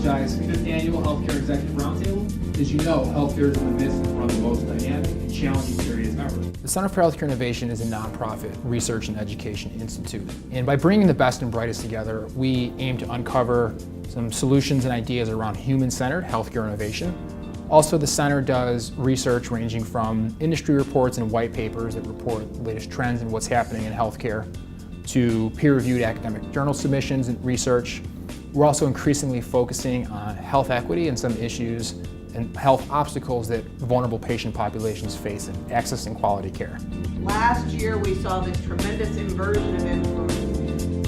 Apologize. 5th Annual Healthcare Executive Roundtable. As you know, healthcare is in the midst of one of the most dynamic and challenging periods ever. The Center for Healthcare Innovation is a nonprofit research and education institute. And by bringing the best and brightest together, we aim to uncover some solutions and ideas around human-centered healthcare innovation. Also, the center does research ranging from industry reports and white papers that report the latest trends and what's happening in healthcare to peer-reviewed academic journal submissions and research. We're also increasingly focusing on health equity and some issues and health obstacles that vulnerable patient populations face in accessing quality care. Last year we saw this tremendous inversion of influence.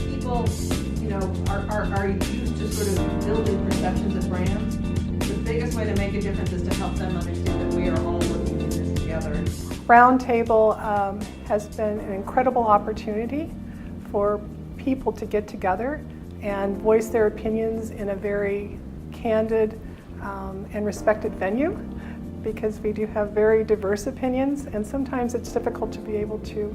People, are used to sort of building perceptions of brands. The biggest way to make a difference is to help them understand that we are all working in this together. Roundtable has been an incredible opportunity for people to get together and voice their opinions in a very candid and respected venue, because we do have very diverse opinions, and sometimes it's difficult to be able to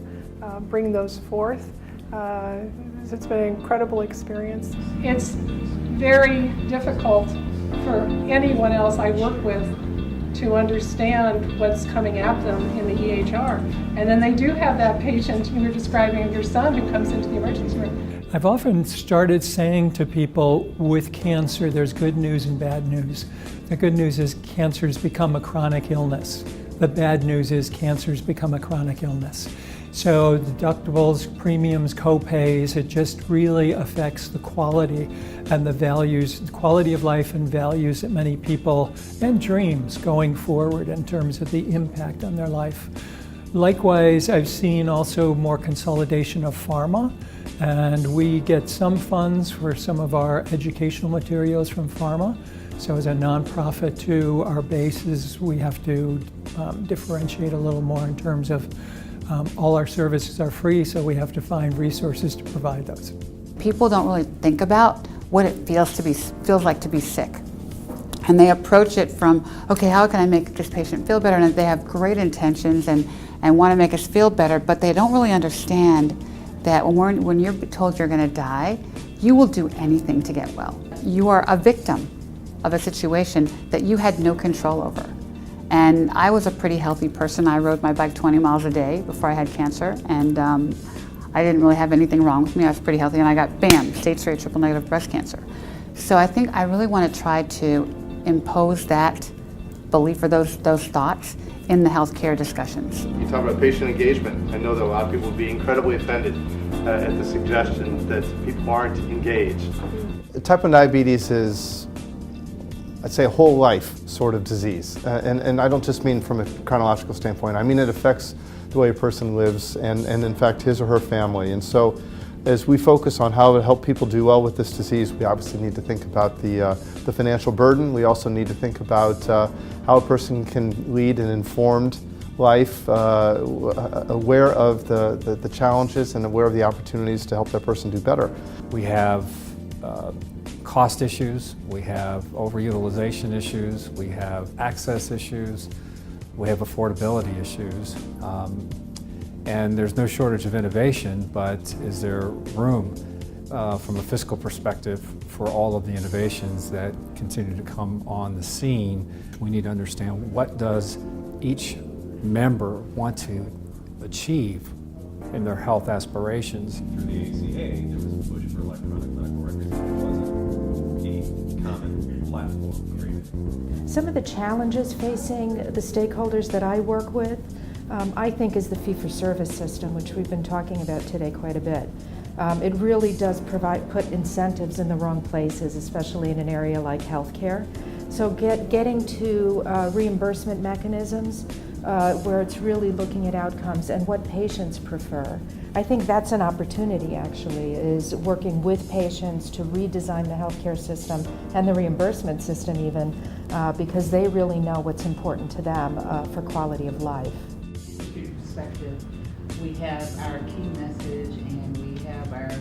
bring those forth. It's been an incredible experience. It's very difficult for anyone else I work with to understand what's coming at them in the EHR. And then they do have that patient you were describing of your son who comes into the emergency room. I've often started saying to people with cancer, there's good news and bad news. The good news is cancer's become a chronic illness. The bad news is cancer's become a chronic illness. So deductibles, premiums, co-pays, it just really affects the quality and the values, the quality of life and values that many people and dreams going forward in terms of the impact on their life. Likewise, I've seen also more consolidation of pharma, and we get some funds for some of our educational materials from pharma. So as a nonprofit too, our bases, we have to differentiate a little more in terms of all our services are free, so we have to find resources to provide those. People don't really think about what it feels like to be sick. And they approach it from, okay, how can I make this patient feel better? And they have great intentions and want to make us feel better, but they don't really understand that when you're told you're going to die, you will do anything to get well. You are a victim of a situation that you had no control over. And I was a pretty healthy person. I rode my bike 20 miles a day before I had cancer, and I didn't really have anything wrong with me. I was pretty healthy, and I got, bam, stage 3 triple negative breast cancer. So I think I really want to try to impose that belief or those thoughts in the healthcare discussions. You talk about patient engagement. I know that a lot of people would be incredibly offended at the suggestion that people aren't engaged. Type 1 diabetes is, I'd say, a whole life sort of disease. And I don't just mean from a chronological standpoint. I mean it affects the way a person lives and in fact his or her family. And so as we focus on how to help people do well with this disease, we obviously need to think about the financial burden. We also need to think about how a person can lead an informed life, aware of the challenges and aware of the opportunities to help that person do better. We have cost issues, we have overutilization issues, we have access issues, we have affordability issues. And there's no shortage of innovation, but is there room from a fiscal perspective for all of the innovations that continue to come on the scene? We need to understand, what does each member want to achieve in their health aspirations. Through the ACA, there was a push for electronic medical records, but it wasn't a common platform agreement. Some of the challenges facing the stakeholders that I work with, I think, is the fee-for-service system, which we've been talking about today quite a bit. It really does put incentives in the wrong places, especially in an area like healthcare. So getting to reimbursement mechanisms where it's really looking at outcomes and what patients prefer. I think that's an opportunity, actually, is working with patients to redesign the healthcare system and the reimbursement system even, because they really know what's important to them for quality of life. Perspective, we have our key message and we have our